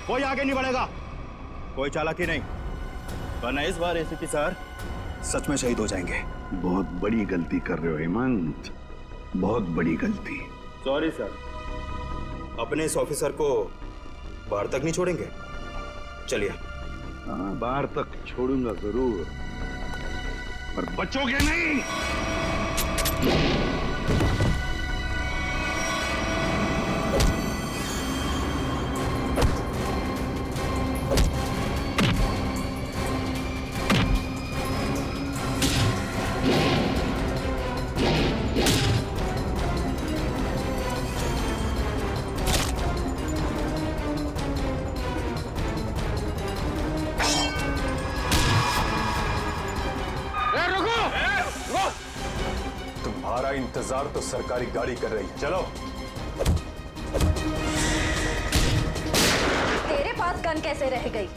कोई आगे नहीं बढ़ेगा, कोई चालाकी नहीं, वरना इस बार एसीपी सर सच में शहीद हो जाएंगे। बहुत बड़ी गलती कर रहे हो हेमंत, बहुत बड़ी गलती। सॉरी सर, अपने इस ऑफिसर को बाहर तक नहीं छोड़ेंगे। चलिए। हाँ, बाहर तक छोड़ूंगा जरूर, पर बचोगे नहीं। तुम्हारा इंतजार तो सरकारी गाड़ी कर रही है, चलो। तेरे पास गन कैसे रह गई?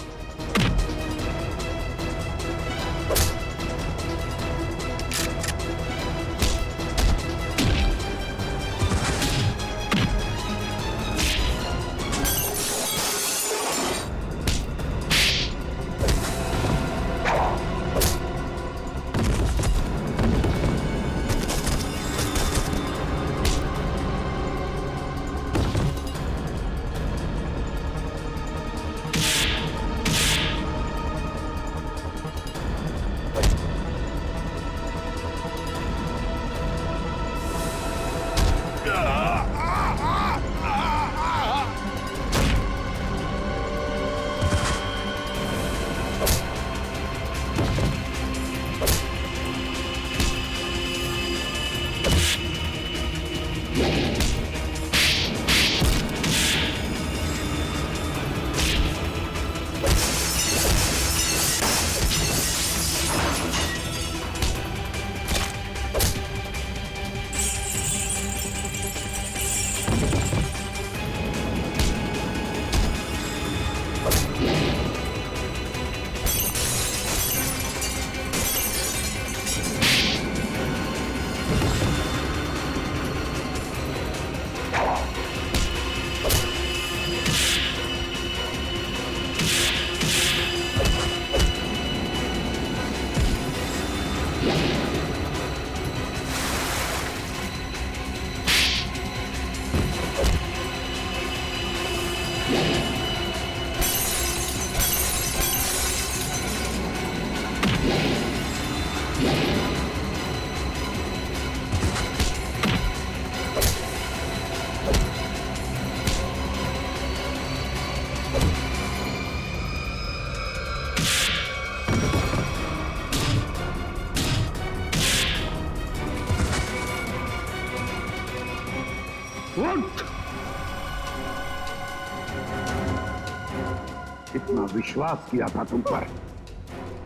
इतना विश्वास किया था तुम पर,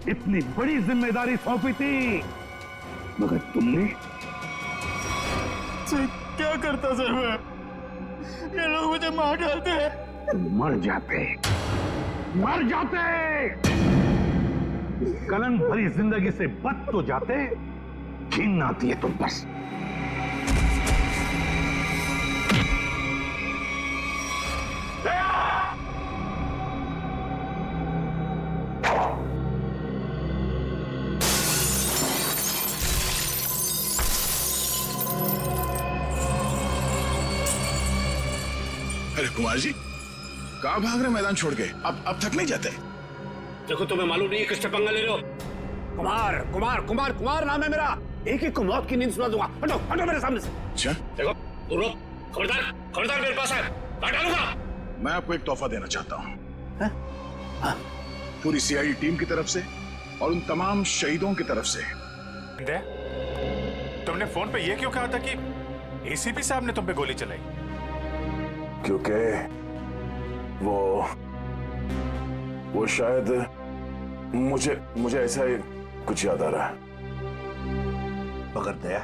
इतनी बड़ी जिम्मेदारी सौंपी थी, मगर तुमने। क्या करता सर मैं? ये लोग मुझे मार डालते हैं। तुम मर जाते, मर जाते। कलंक भरी जिंदगी से बच तो जाते, घिन आती है तुम पर। अरे कुमार जी, कहाँ भाग रहे मैदान छोड़ के? अब थक नहीं जाते? देखो, तुम्हें मालूम नहीं है किससे पंगा ले रहे हो? कुमार कुमार कुमार कुमार नाम है मेरा। एक एक को मौत की नींद सुना दूंगा। हटो हटो मेरे सामने से। अच्छा, देखो तुम लोग खबरदार खबरदार, मेरे पास है, काट डालूंगा। मैं आपको एक तोहफा देना चाहता हूँ, पूरी सीआईडी टीम की तरफ से और उन तमाम शहीदों की तरफ से। तुमने फोन पे ये क्यों कहा था कि एसीपी साहब ने तुम पे गोली चलाई? क्योंकि वो शायद मुझे ऐसा ही कुछ याद आ रहा है। मगर दया,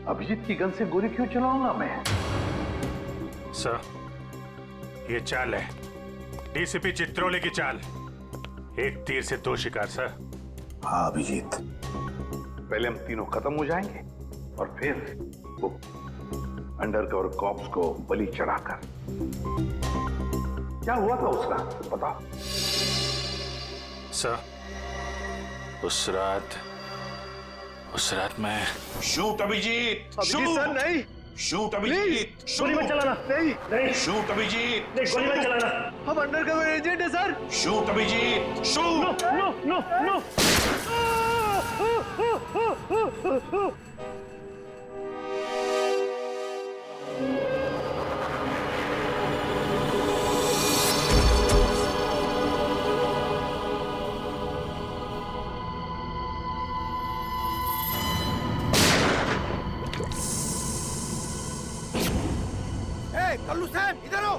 अभिजीत की गन से गोली क्यों चलाऊंगा मैं? सर, ये चाल है डीसीपी चित्रोले की चाल। एक तीर से दो शिकार सर। हाँ अभिजीत, पहले हम तीनों खत्म हो जाएंगे और फिर वो अंडरकवर कॉप्स को बलि चढ़ाकर क्या हुआ था उसका पता? सर, उस रात मैं शूट अभिजीत, अभिजीत सर नहीं, शूट अभिजीत, गोली मत चलाना। नहीं नहीं शूट अभिजीत, गोली मत चलाना, हम अंडरकवर एजेंट है sir. Shoot Abhijeet, shoot. No no no. Kallu साहब इधर आओ,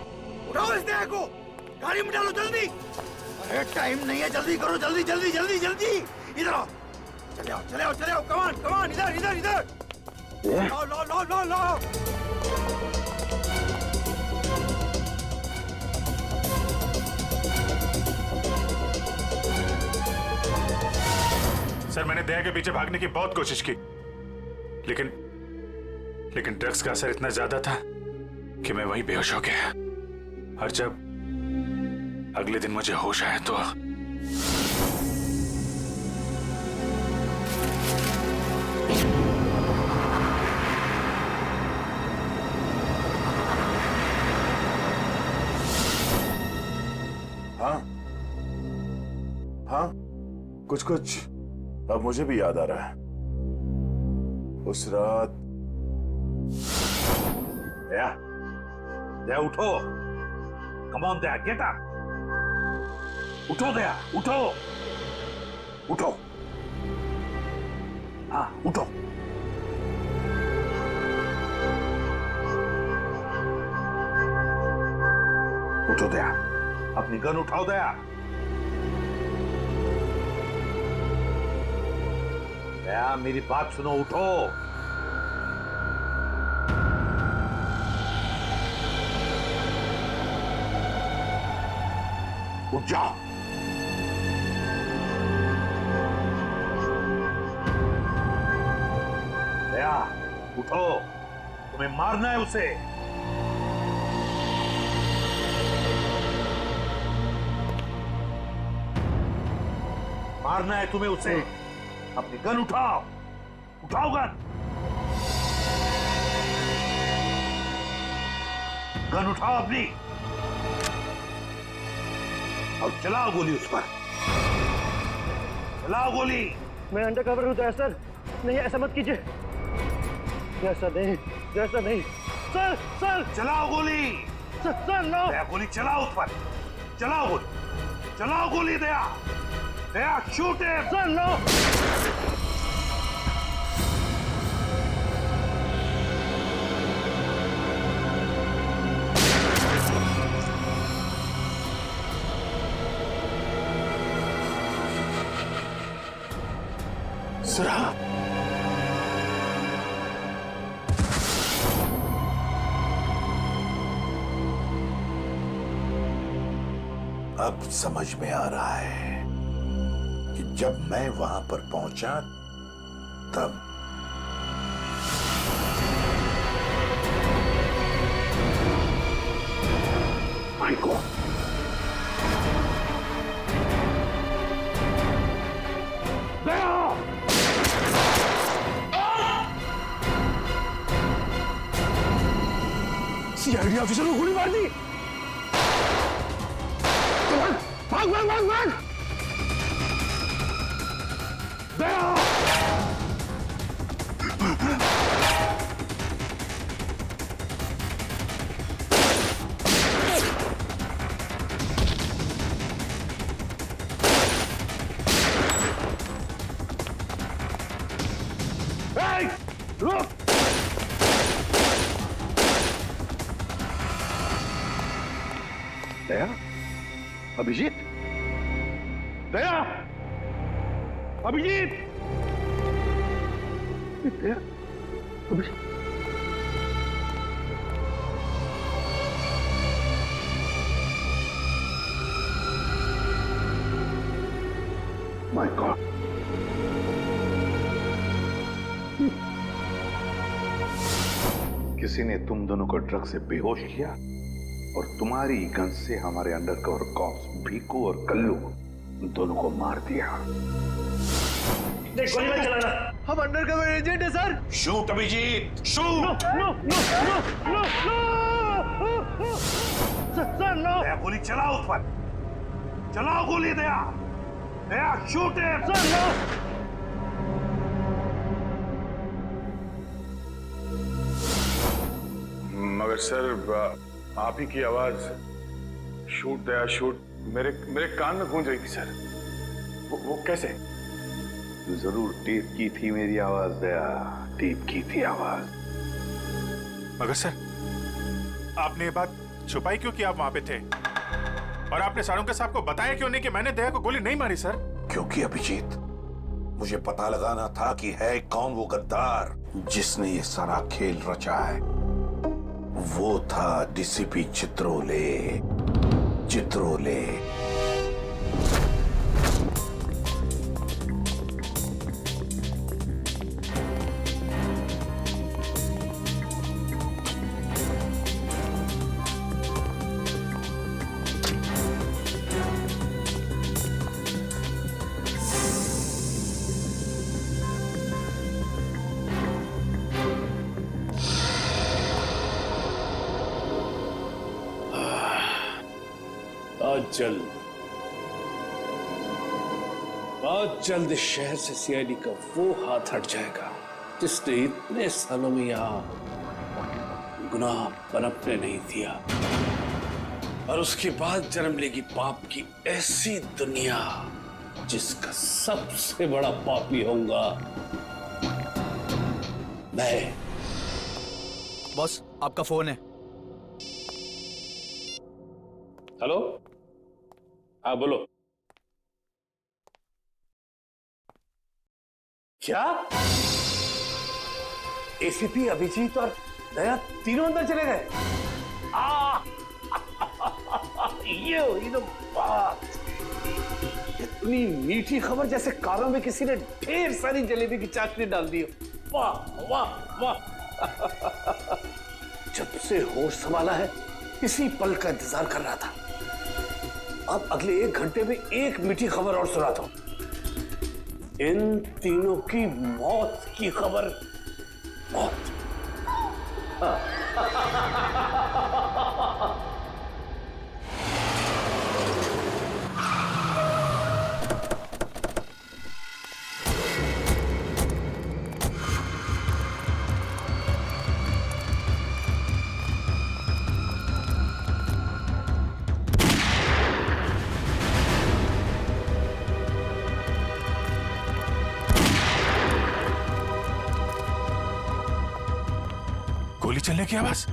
उठाओ इस देह को, गाड़ी में डालो जल्दी। अरे टाइम नहीं है, जल्दी करो, जल्दी जल्दी जल्दी जल्दी। इधर आओ, चले आओ चले आओ चले आओ, कमान कमान, इधर इधर इधर। लो लो लो लो लो। सर, मैंने दया के पीछे भागने की बहुत कोशिश की, लेकिन ड्रग्स का असर इतना ज्यादा था कि मैं वहीं बेहोश हो गया। और जब अगले दिन मुझे होश आया तो हाँ हाँ, कुछ कुछ अब मुझे भी याद आ रहा है। उस रात दया उठो, come on Daya, get up, उठो दया, उठो उठो, हाँ उठो। उठो दया, अपनी गन उठाओ दया। दया मेरी बात सुनो, उठो। उठ जाओ। दया उठो, तुम्हें मारना है उसे। मारना है तुम्हें उसे। अपनी गन उठाओ, उठाओ गन, गन उठाओ अपनी और चलाओ गोली उस पर, चलाओ गोली। मैं अंडरकवर हूँ सर, नहीं ऐसा मत कीजिए। ऐसा नहीं, ऐसा नहीं सर। सर चलाओ गोली, सर नो। दया गोली चलाओ उस पर, चलाओ गोली, चलाओ गोली। Daya, Daya shoot him. Sir no. सुरा, अब समझ में आ रहा है कि जब मैं वहां पर पहुंचा तब माय गॉड, सीआईडी ऑफिसर को गोली मार दी। भाग भाग भाग भाग। दया, रुक। दया, अभिजीत, दया, अभिजीत, दया, अभिजीत। माय गॉड, किसी ने तुम दोनों को ड्रग से बेहोश किया और तुम्हारी गन से हमारे अंडरकवर कॉप्स भीकू और कल्लू दोनों को मार दिया। गोली मत चलाना, हम अंडरकवर एजेंट है sir. Shoot Abhijeet, shoot. Sir no. Daya गोली चलाओ उस पर, चलाओ गोली दया, दया शूट है। Sir no. मगर सर आप ही की आवाज शूट दया शूट मेरे कान में गूंज रही थी सर। वो कैसे? जरूर टेप की थी मेरी आवाज दया, टेप की थी आवाज। मगर सर आपने ये बात छुपाई क्यों कि आप वहां पे थे? और आपने सारंग साहब को बताया क्यों नहीं कि मैंने दया को गोली नहीं मारी सर? क्योंकि अभिजीत, मुझे पता लगाना था कि है कौन वो गद्दार जिसने ये सारा खेल रचा है। वो था डीसीपी चित्रोले। चित्रोले बहुत जल्द इस शहर से सीआईडी का वो हाथ हट जाएगा जिसने इतने सालों में यहां गुनाह पनपने नहीं दिया, और उसके बाद जन्म लेगी पाप की ऐसी दुनिया जिसका सबसे बड़ा पापी होऊंगा मैं। बॉस आपका फोन है। हेलो, हाँ बोलो। क्या एसीपी अभिजीत और दया तीनों अंदर चले गए? ये हुई तो बात। इतनी मीठी खबर जैसे कारों में किसी ने ढेर सारी जलेबी की चाशनी डाल दी हो। वाह वाह वाह। जब से होश संभाला है इसी पल का इंतजार कर रहा था। अब अगले 1 घंटे में एक मीठी खबर और सुनाता हूं। इन तीनों की मौत की खबर। मौत। गोली चलने की आवाज।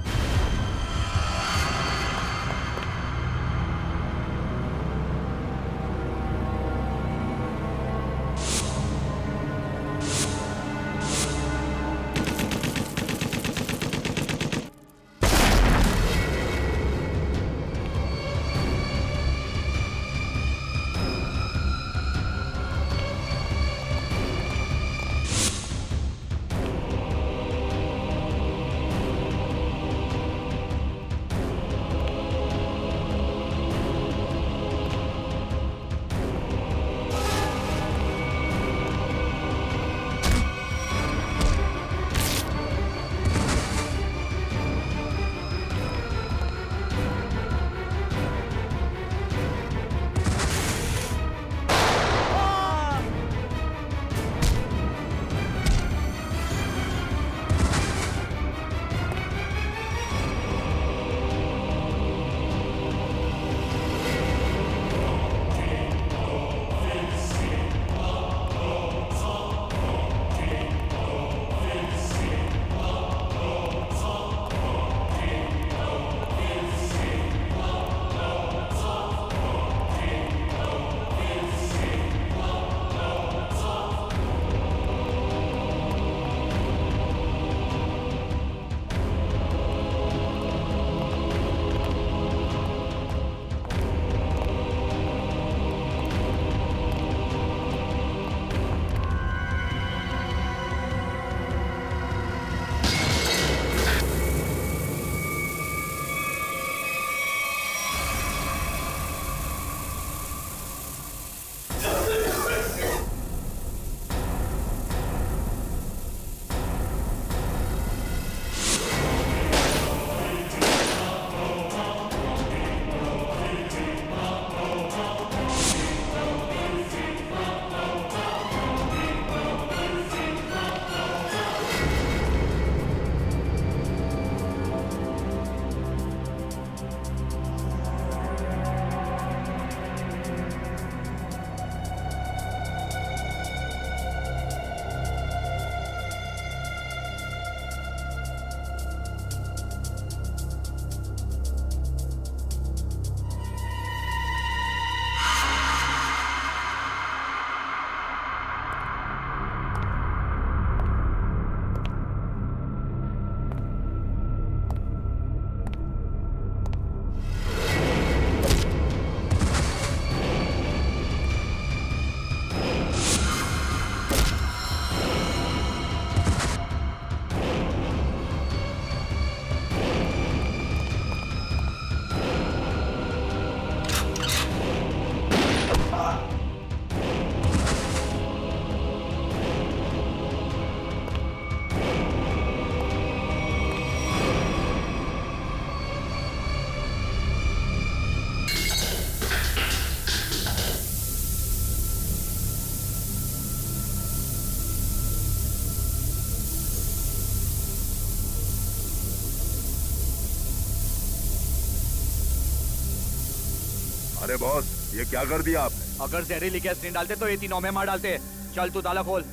अरे बॉस, ये क्या कर दिया आपने? अगर जहरीली गैस नहीं डालते तो ये तीनों में मार डालते। चल तू ताला खोल।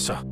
सर,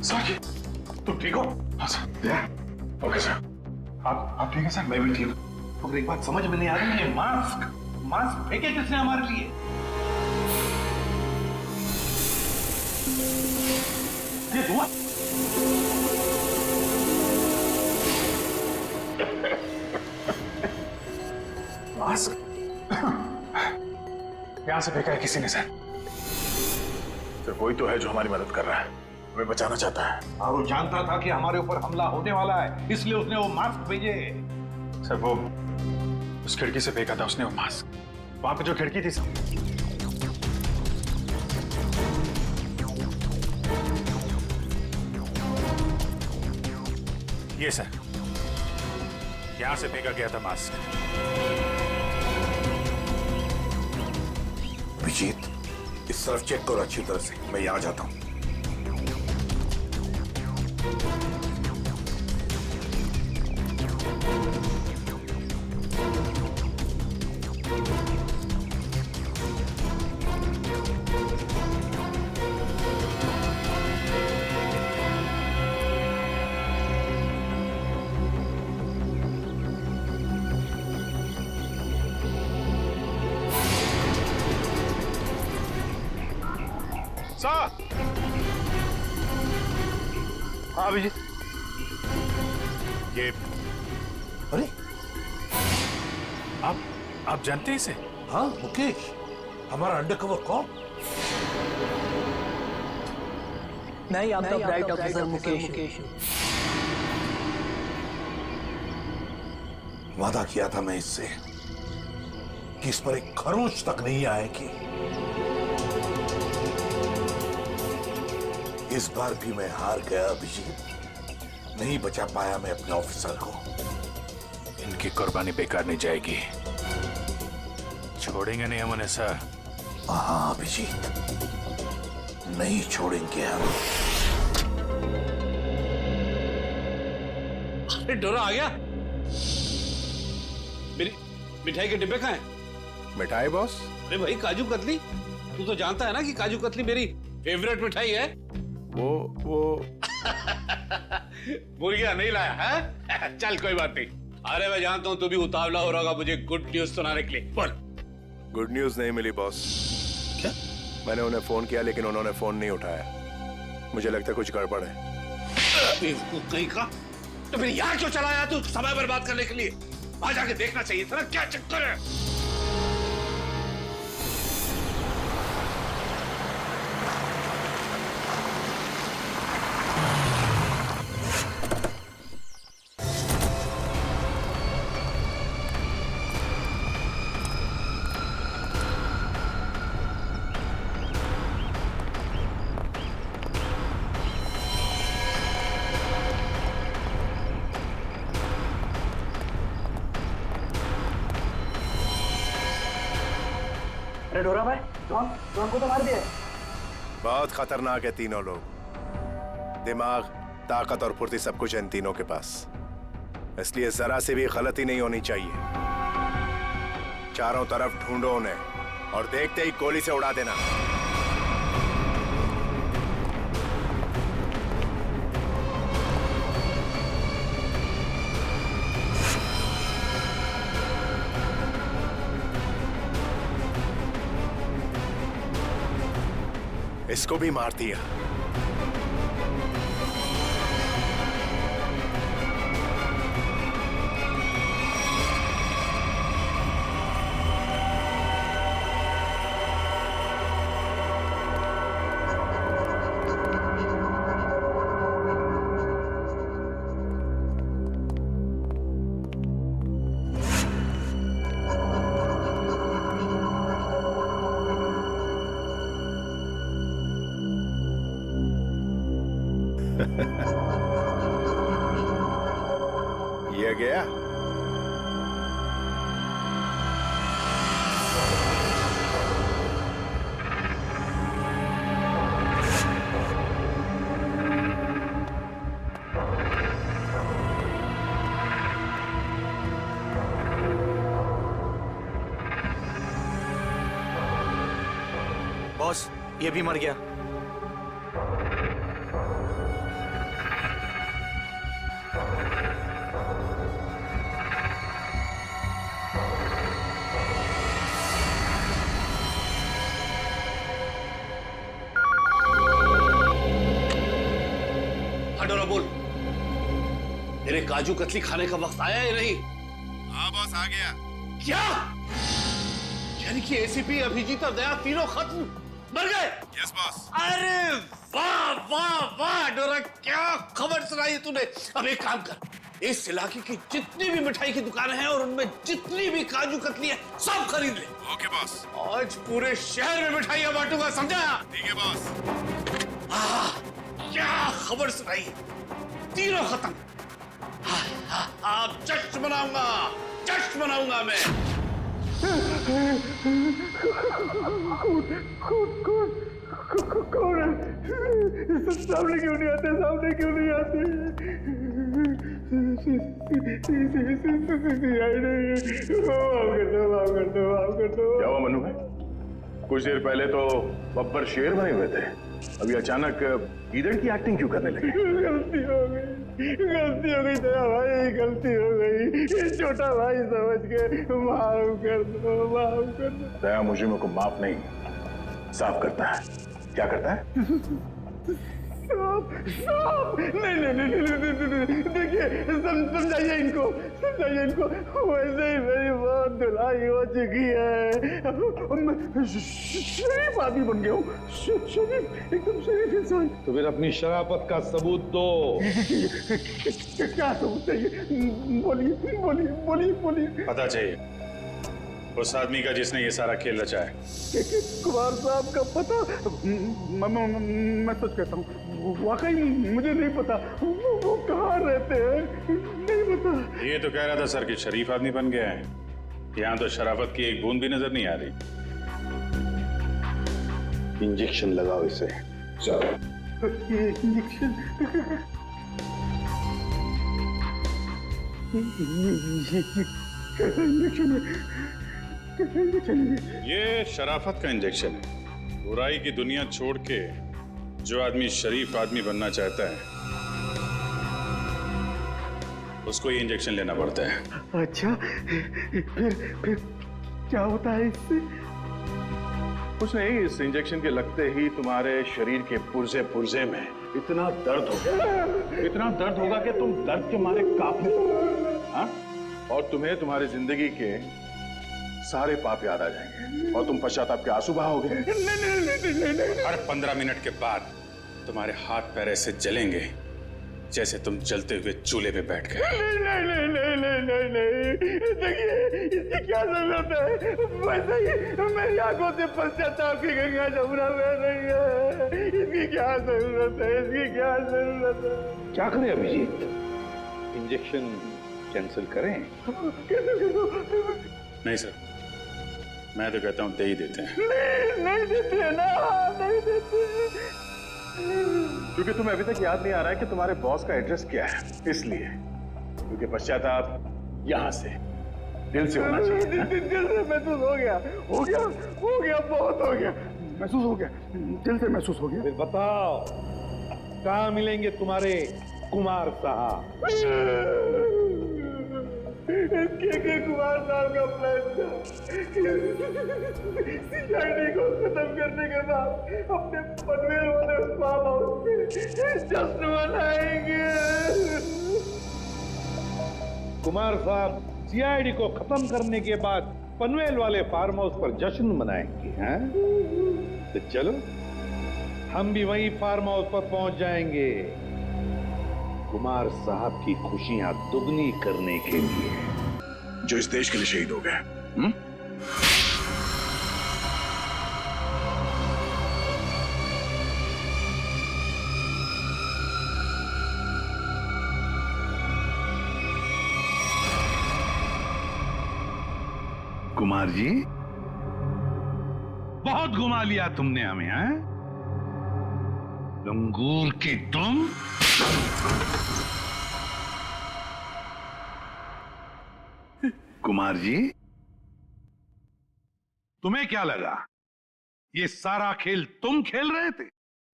सर तुम ठीक हो? हाँ सर। Okay sir. आप ठीक है सर? मैं भी ठीक हूँ। तो एक बात समझ में नहीं आ रही है, मास्क फेंके किसने हमारे लिए? ये धुआं मास्क यहां से फेंका है किसी ने सर। सर कोई तो है जो हमारी मदद कर रहा है, हमें बचाना चाहता है। और वो जानता था कि हमारे ऊपर हमला होने वाला है, इसलिए उसने वो मास्क भेजे। सर वो उस खिड़की से फेंका था उसने वो मास्क, वहां पे जो खिड़की थी सर। ये सर, यहां से फेंका गया था मास्क। अभिजीत, इस तरफ चेक करो अच्छी तरह से, मैं यहां जाता हूं। सर! हाँ अभिजीत, ये अरे आप जानते हैं इसे? हाँ मुकेश, हमारा अंडरकवर कौन? नहीं, आपका ब्राइट ऑफिसर मुकेश। वादा किया था मैं इससे कि इस पर एक खरोंच तक नहीं आएगी। इस बार भी मैं हार गया अभिजीत, नहीं बचा पाया मैं अपने ऑफिसर को। इनकी कुर्बानी बेकार नहीं जाएगी, छोड़ेंगे नहीं हम उन्हें सर। हाँ अभिजीत, नहीं छोड़ेंगे हम। अरे डोरा आ गया। मेरी मिठाई के डिब्बे कहाँ हैं? मिठाई बॉस? अरे भाई काजू कतली, तू तो जानता है ना कि काजू कतली मेरी फेवरेट मिठाई है। वो भूल गया, नहीं लाया है? चल कोई बात नहीं। अरे मैं जानता हूँ तू भी उतावला हो रहा होगा मुझे गुड न्यूज सुनाने के लिए। बोल। गुड न्यूज नहीं मिली बॉस। क्या? मैंने उन्हें फोन किया लेकिन उन्होंने फोन नहीं उठाया। मुझे लगता है कुछ गड़बड़ है। बेवकूफ कहीं का, तो फिर यहाँ क्यों चला आया तू समय बर्बाद करने के लिए? वहां जाके देखना चाहिए था ना क्या चक्कर है। अरे डोरा भाई, ड्रोन को तो मार दिया। बहुत खतरनाक है तीनों लोग। दिमाग, ताकत और फुर्ती सब कुछ है इन तीनों के पास, इसलिए जरा से भी गलती नहीं होनी चाहिए। चारों तरफ ढूंढो उन्हें और देखते ही गोली से उड़ा देना। इसको भी मार दिया। ये गया। बॉस, ये भी मर गया। डोरा बोल, तेरे काजू कतली खाने का वक्त आया या नहीं? हाँ बॉस, आ गया। क्या यानी कि एसीपी अभिजीत और दया तीनों खत्म मर गए? Yes boss. अरे वाह वाह वाह डोरा, क्या खबर सुनाई है तूने। अब एक काम कर, इस इलाके की जितनी भी मिठाई की दुकानें हैं और उनमें जितनी भी काजू कतली है सब खरीद ले। Okay boss. आज पूरे शहर में मिठाइयां बांटूंगा, समझा? ठीक है बॉस। क्या खबर सुनाई है, तीनों खत्म। आप जश्न मनाऊंगा, जश्न मनाऊंगा मैं। कौन है? सामने क्यों नहीं आते? सामने क्यों नहीं आते? क्या हुआ मनु भाई? कुछ देर पहले तो बब्बर शेर बने हुए थे, अभी अचानक गीदड़ की एक्टिंग क्यों करने लगे? गलती हो गई दया भाई, गलती हो गई। छोटा भाई समझ के माफ कर दो, माफ कर दो। दया मुजरिमों को माफ नहीं, साफ करता है। क्या करता है? नहीं, देखिए समझाइए इनको, वैसे ही मेरी बहुत धुलाई हो चुकी है। मैं शरीफ आदमी बन गया हूँ, शरीफ, एकदम शरीफ इंसान। तो फिर अपनी शराफत का सबूत दो। क्या सबूत चाहिए? बोलिए। पता चाहिए उस आदमी का जिसने ये सारा खेल रचा है। कुमार साहब का पता? मैं सच कहता हूँ, वाकई मुझे नहीं पता। वो कहाँ रहते हैं, नहीं पता। ये तो कह रहा था सर कि शरीफ आदमी बन गया है। यहाँ तो शराफत की एक बूंद भी नजर नहीं आ रही। इंजेक्शन लगाओ इसे। इंजेक्शन? ये शराफत का इंजेक्शन है। बुराई की दुनिया छोड़ के जो आदमी शरीफ आदमी बनना चाहता है उसको ये इंजेक्शन लेना पड़ता है। अच्छा, फिर क्या होता है इससे? कुछ नहीं, इस इंजेक्शन के लगते ही तुम्हारे शरीर के पुर्जे में इतना दर्द होगा कि तुम दर्द के मारे कांपने लगोगे। हाँ? और तुम्हें तुम्हारी जिंदगी के सारे पाप याद आ जाएंगे और तुम पश्चाताप के आंसू बहाओगे। हर 15 मिनट के बाद तुम्हारे हाथ पैर ऐसे जलेंगे जैसे तुम जलते हुए चूल्हे पे बैठ गए। नहीं, देखिए इसकी क्या जरूरत है? वैसे ही मेरी आंखों से पश्चाताप की गंगा जमुना बह रही है। इसकी क्या जरूरत है? क्या करें अभिजीत? इंजेक्शन कैंसिल करें? नहीं सर, मैं तो कहता हूँ दे ही देते हैं। नहीं देते ना, नहीं देते। क्योंकि तुम्हें अभी तक याद नहीं आ रहा है कि तुम्हारे बॉस का एड्रेस क्या है, इसलिए। क्योंकि पश्चाताप यहाँ से दिल से होना चाहिए। दिल से महसूस हो गया, बहुत हो गया, महसूस हो गया, दिल से महसूस हो गया। फिर बताओ कहाँ मिलेंगे तुम्हारे कुमार साहब? कुमार साहब का प्लान था सीआईडी को खत्म करने के बाद अपने पनवेल वाले फार्म हाउस पे जश्न मनाएंगे। कुमार साहब सीआईडी को खत्म करने के बाद पनवेल वाले फार्म हाउस पर जश्न मनाएंगे, हैं? तो चलो हम भी वहीं फार्म हाउस पर पहुंच जाएंगे, कुमार साहब की खुशियां दुगनी करने के लिए, जो इस देश के लिए शहीद हो गए। कुमार जी, बहुत घुमा लिया तुमने हमें, हैं? लंगूर की तुम। कुमार जी, तुम्हें क्या लगा ये सारा खेल तुम खेल रहे थे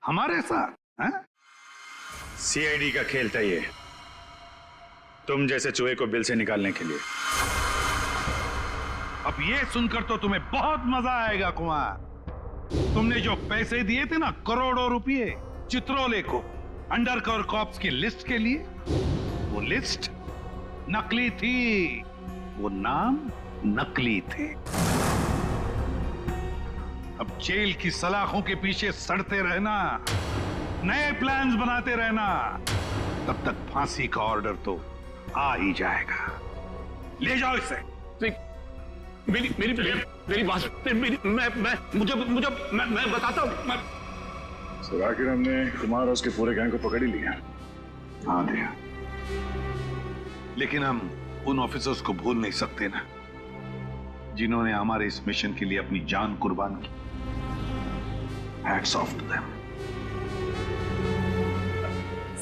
हमारे साथ, हैं? सीआईडी का खेल था ये, तुम जैसे चूहे को बिल से निकालने के लिए। अब ये सुनकर तो तुम्हें बहुत मजा आएगा कुमार। तुमने जो पैसे दिए थे ना, करोड़ों रुपए चित्रोले को, अंडरकवर कॉप्स की लिस्ट के लिए? वो लिस्ट नकली थी, वो नाम नकली थे। अब जेल की सलाखों के पीछे सड़ते रहना, नए प्लान्स बनाते रहना, तब तक फांसी का ऑर्डर तो आ ही जाएगा। ले जाओ इसे। मेरी मेरी मेरी बात मैं बताता हूँ। सर आखिर हमने कुमार और उसके पूरे गैंग को पकड़ ही लिया। हाँ दिया, लेकिन हम उन ऑफिसर्स को भूल नहीं सकते ना, जिन्होंने हमारे इस मिशन के लिए अपनी जान कुर्बान की। Hats off to them.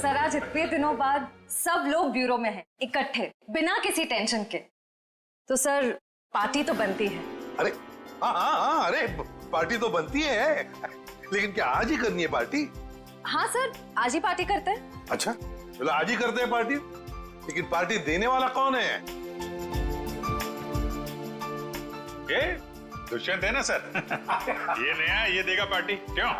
Sir आज इतने दिनों बाद सब लोग ब्यूरो में हैं, इकट्ठे, बिना किसी टेंशन के। तो सर पार्टी तो बनती है। अरे हाँ, अरे पार्टी तो बनती है, लेकिन क्या आज ही करनी है पार्टी? हाँ सर, आज ही पार्टी करते हैं। अच्छा चलो आज ही करते हैं पार्टी, लेकिन पार्टी देने वाला कौन है? ये दुष्यंत है ना सर। ये नया, ये देगा पार्टी, क्यों?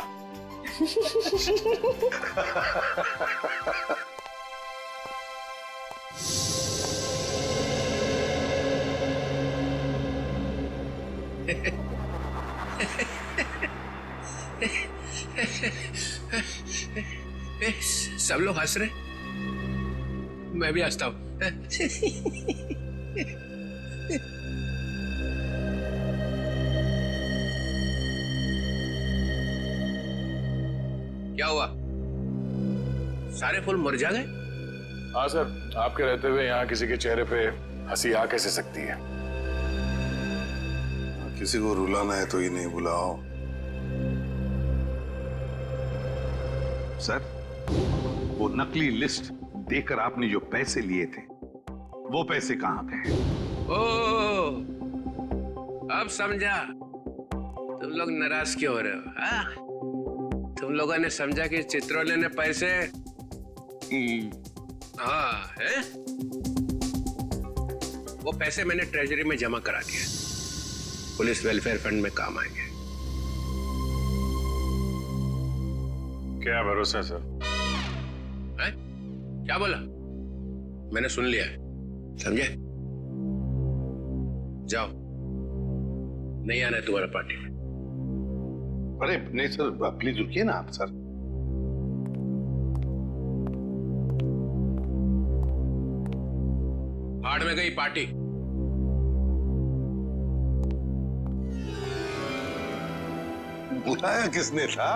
सब लोग हंस रहे, मैं भी हंसता हूं। क्या हुआ? सारे फूल मुरझा गए? हाँ सर, आपके रहते हुए यहाँ किसी के चेहरे पे हंसी आ कैसे सकती है? किसी को रुलाना है तो ही नहीं बुलाओ। सर, वो नकली लिस्ट देकर आपने जो पैसे लिए थे, वो पैसे कहां गए? ओ, अब समझा तुम लोग नाराज क्यों हो रहे हो? हाँ? तुम लोगों ने समझा कि चित्रोले ने पैसे हाँ है? वो पैसे मैंने ट्रेजरी में जमा करा दिए, पुलिस वेलफेयर फंड में काम आएंगे। क्या भरोसा सर? है? क्या बोला? मैंने सुन लिया है, समझे? जाओ, नहीं आना है तुम्हारा पार्टी में। अरे नहीं सर, प्लीज रुकिए ना आप सर। भाड़ में गई पार्टी। बुलाया किसने था?